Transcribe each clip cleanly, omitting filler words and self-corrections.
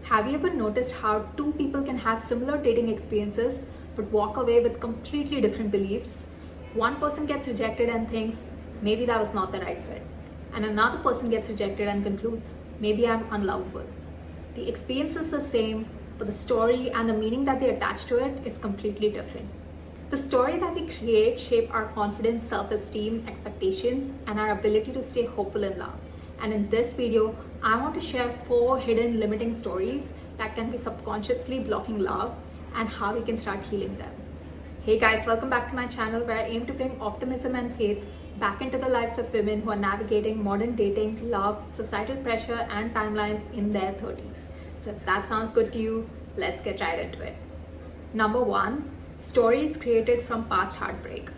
Have you ever noticed how two people can have similar dating experiences but walk away with completely different beliefs? One person gets rejected and thinks, maybe that was not the right fit. And another person gets rejected and concludes, maybe I'm unlovable. The experience is the same, but the story and the meaning that they attach to it is completely different. The story that we create shape our confidence, self-esteem, expectations, and our ability to stay hopeful in love. And in this video, I want to share 4 hidden limiting stories that can be subconsciously blocking love and how we can start healing them. Hey guys, welcome back to my channel where I aim to bring optimism and faith back into the lives of women who are navigating modern dating, love, societal pressure, and timelines in their 30s. So if that sounds good to you, let's get right into it. Number 1, stories created from past heartbreak.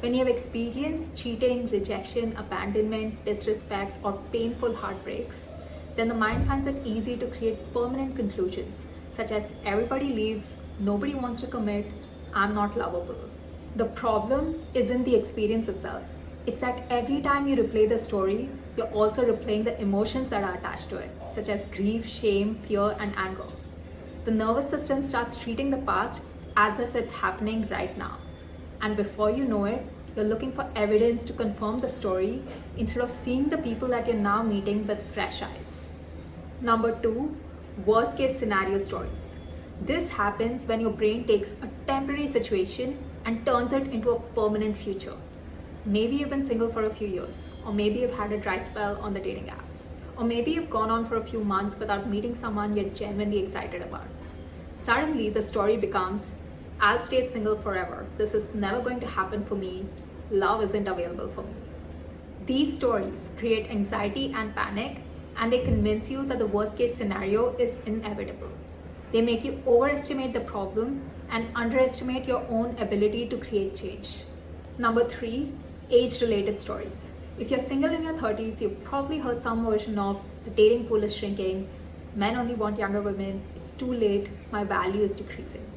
When you have experienced cheating, rejection, abandonment, disrespect, or painful heartbreaks, then the mind finds it easy to create permanent conclusions, such as everybody leaves, nobody wants to commit, I'm not lovable. The problem isn't the experience itself. It's that every time you replay the story, you're also replaying the emotions that are attached to it, such as grief, shame, fear, and anger. The nervous system starts treating the past as if it's happening right now. And before you know it, you're looking for evidence to confirm the story instead of seeing the people that you're now meeting with fresh eyes. Number 2, worst case scenario stories. This happens when your brain takes a temporary situation and turns it into a permanent future. Maybe you've been single for a few years, or maybe you've had a dry spell on the dating apps, or maybe you've gone on for a few months without meeting someone you're genuinely excited about. Suddenly, the story becomes, I'll stay single forever. This is never going to happen for me. Love isn't available for me. These stories create anxiety and panic, and they convince you that the worst case scenario is inevitable. They make you overestimate the problem and underestimate your own ability to create change. Number 3, age-related stories. If you're single in your 30s, you've probably heard some version of the dating pool is shrinking, men only want younger women, it's too late, my value is decreasing.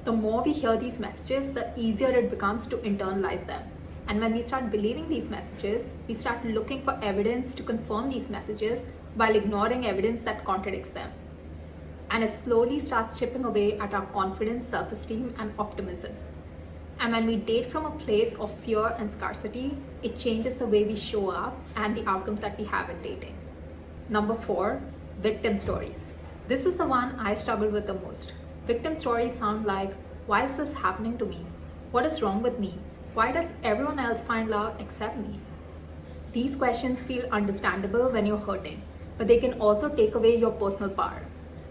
The more we hear these messages, the easier it becomes to internalize them. And when we start believing these messages, we start looking for evidence to confirm these messages while ignoring evidence that contradicts them. And it slowly starts chipping away at our confidence, self-esteem, and optimism. And when we date from a place of fear and scarcity, it changes the way we show up and the outcomes that we have in dating. Number 4, victim stories. This is the one I struggle with the most. Victim stories sound like, why is this happening to me? What is wrong with me? Why does everyone else find love except me? These questions feel understandable when you're hurting, but they can also take away your personal power.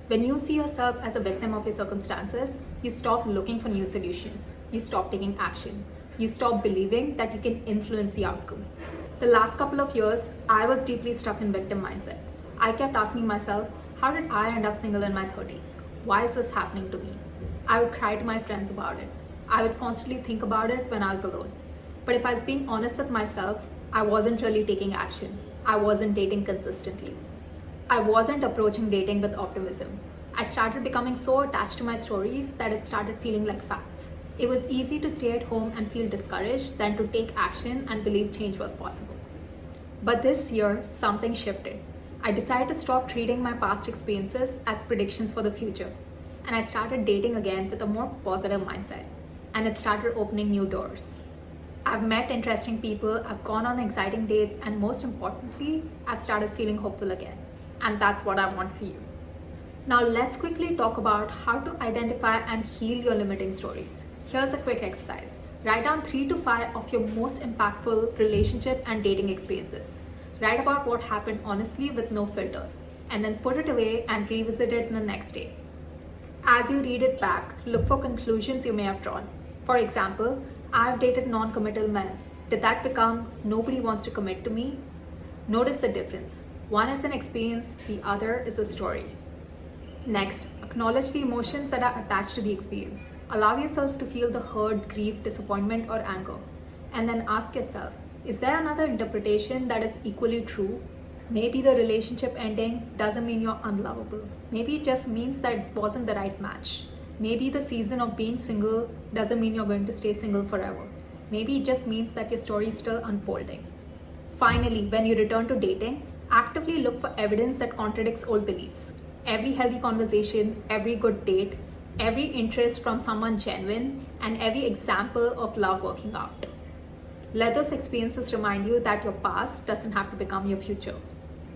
When you see yourself as a victim of your circumstances, you stop looking for new solutions. You stop taking action. You stop believing that you can influence the outcome. The last couple of years, I was deeply stuck in victim mindset. I kept asking myself, how did I end up single in my 30s? Why is this happening to me? I would cry to my friends about it. I would constantly think about it when I was alone. But if I was being honest with myself, I wasn't really taking action. I wasn't dating consistently. I wasn't approaching dating with optimism. I started becoming so attached to my stories that it started feeling like facts. It was easy to stay at home and feel discouraged than to take action and believe change was possible. But this year, something shifted. I decided to stop treating my past experiences as predictions for the future. And I started dating again with a more positive mindset. And it started opening new doors. I've met interesting people, I've gone on exciting dates, and most importantly, I've started feeling hopeful again. And that's what I want for you. Now let's quickly talk about how to identify and heal your limiting stories. Here's a quick exercise. Write down 3 to 5 of your most impactful relationship and dating experiences. Write about what happened honestly with no filters, and then put it away and revisit it the next day. As you read it back, look for conclusions you may have drawn. For example, I've dated non-committal men. Did that become nobody wants to commit to me? Notice the difference. One is an experience, the other is a story. Next, acknowledge the emotions that are attached to the experience. Allow yourself to feel the hurt, grief, disappointment, or anger. And then ask yourself, is there another interpretation that is equally true? Maybe the relationship ending doesn't mean you're unlovable. Maybe it just means that it wasn't the right match. Maybe the season of being single doesn't mean you're going to stay single forever. Maybe it just means that your story is still unfolding. Finally, when you return to dating, actively look for evidence that contradicts old beliefs. Every healthy conversation, every good date, every interest from someone genuine, and every example of love working out. Let those experiences remind you that your past doesn't have to become your future.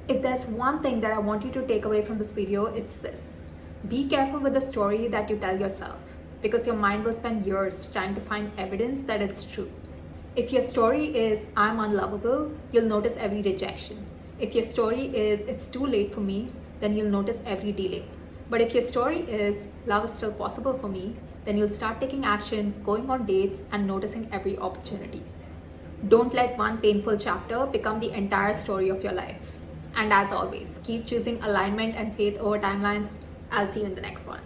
If there's one thing that I want you to take away from this video, it's this. Be careful with the story that you tell yourself, because your mind will spend years trying to find evidence that it's true. If your story is, I'm unlovable, you'll notice every rejection. If your story is, it's too late for me, then you'll notice every delay. But if your story is, love is still possible for me, then you'll start taking action, going on dates, and noticing every opportunity. Don't let one painful chapter become the entire story of your life. And as always, keep choosing alignment and faith over timelines. I'll see you in the next one.